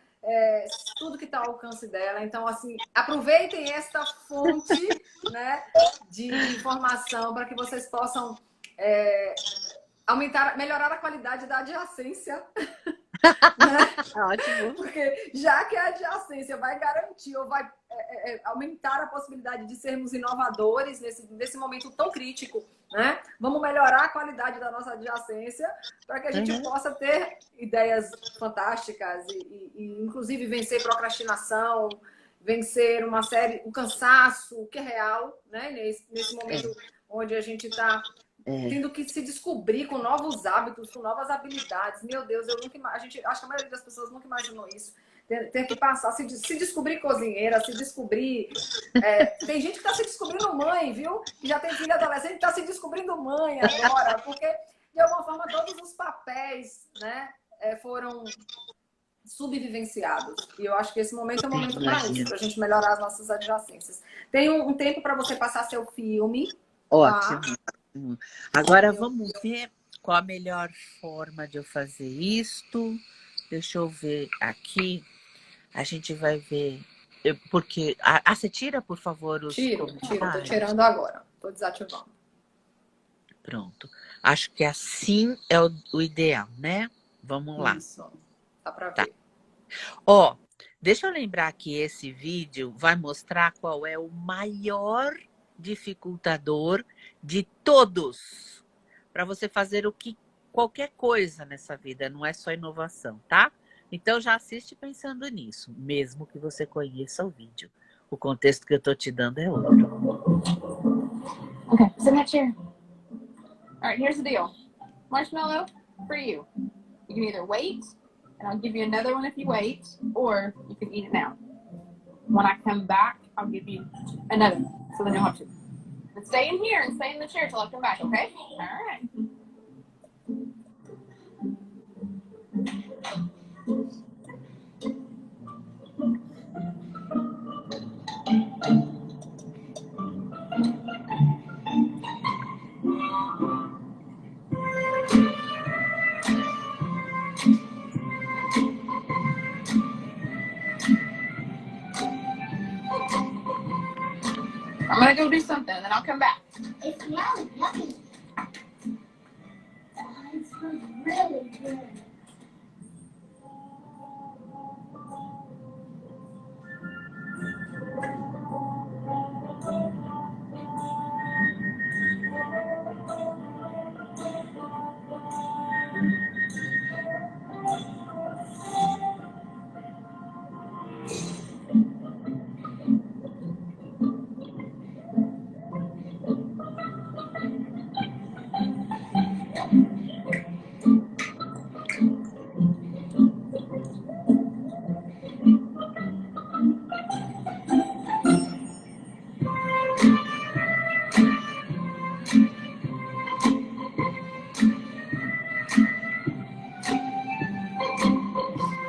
Tudo que está ao alcance dela. Então, assim, aproveitem esta fonte, né, de informação para que vocês possam melhorar a qualidade da adjacência. Né? Ótimo. Porque já que a adjacência vai garantir ou vai aumentar a possibilidade de sermos inovadores nesse momento tão crítico, né? Vamos melhorar a qualidade da nossa adjacência para que a gente possa ter ideias fantásticas e inclusive vencer procrastinação, vencer o cansaço, que é real, né? Nesse momento onde a gente está tendo que se descobrir com novos hábitos, com novas habilidades. Meu Deus, acho que a maioria das pessoas nunca imaginou isso. Ter que passar, se descobrir cozinheira, se descobrir... tem gente que está se descobrindo mãe, viu? Que já tem filha adolescente, está se descobrindo mãe agora, porque, de alguma forma, todos os papéis, né, foram subvivenciados. E eu acho que esse momento é o momento para isso, Imagino. para a gente melhorar as nossas adjacências. Tem um tempo para você passar seu filme. Ótimo. Tá? Agora vamos ver qual a melhor forma de eu fazer isto. Deixa eu ver aqui. A gente vai ver. Porque. Você tira, por favor, os Tiro. Tô comentários? tirando agora. Tô desativando. Pronto. Acho que assim é o ideal, né? Vamos lá. Isso. Dá para Tá. ver. Ó, deixa eu lembrar que esse vídeo vai mostrar qual é o maior dificultador de todos para você fazer qualquer coisa nessa vida, não é só inovação, tá? Então já assiste pensando nisso, mesmo que você conheça o vídeo. O contexto que eu tô te dando é outro. Okay, sit in that chair. All right, here's the deal. Marshmallow, for you. You can either wait, and I'll give you another one if you wait, or you can eat it now. When I come back, I'll give you another one, so then you'll have to. But stay in here and stay in the chair till I come back, okay? All right. I'm gonna go do something, and then I'll come back. It smells yummy. It smells really good.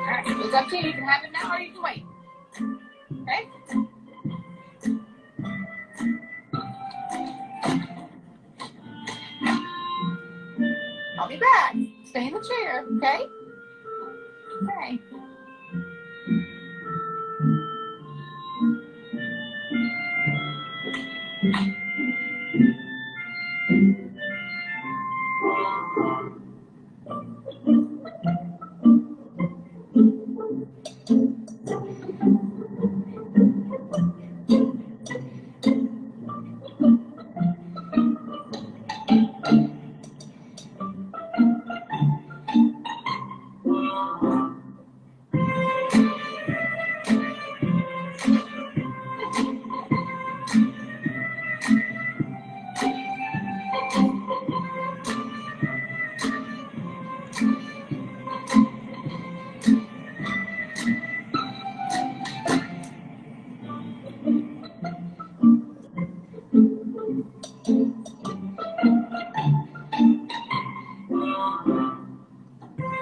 All right, it's up to you. You can have it now, or you can wait. Okay? I'll be back. Stay in the chair, okay? Okay.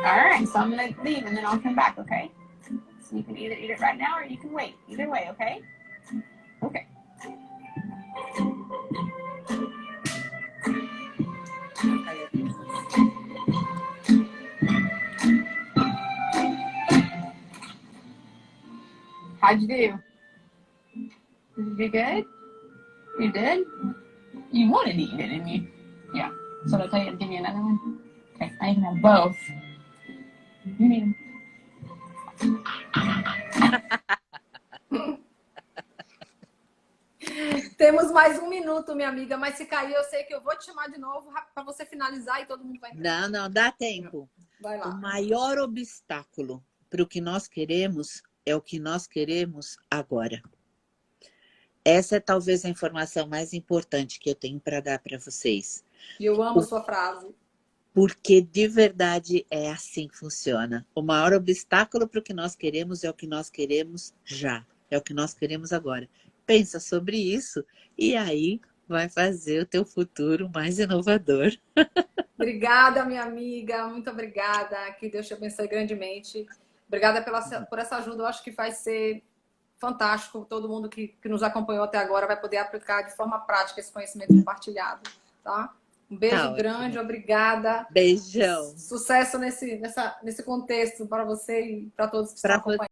All right, so I'm gonna leave and then I'll come back, okay? So you can either eat it right now or you can wait. Either way, okay? Okay. How'd you do? Did you do good? You did? You wanted to eat it, didn't you? Yeah. So did I tell you to give you another one? Okay, I can have both. You need them. Temos mais um minuto, minha amiga, mas se cair, eu sei que eu vou te chamar de novo para você finalizar e todo mundo vai entrar. Não, dá tempo. Vai lá. O maior obstáculo para o que nós queremos é o que nós queremos agora. Essa é talvez a informação mais importante que eu tenho para dar para vocês. E eu amo sua frase. Porque de verdade é assim que funciona. O maior obstáculo para o que nós queremos é o que nós queremos já. É o que nós queremos agora. Pensa sobre isso e aí vai fazer o teu futuro mais inovador. Obrigada, minha amiga. Muito obrigada. Que Deus te abençoe grandemente. Obrigada por essa ajuda. Eu acho que vai ser fantástico. Todo mundo que nos acompanhou até agora vai poder aplicar de forma prática esse conhecimento compartilhado, tá? Um beijo Tá grande, ótimo. obrigada. Beijão. Sucesso nesse contexto para você e para todos que estão Para acompanhando.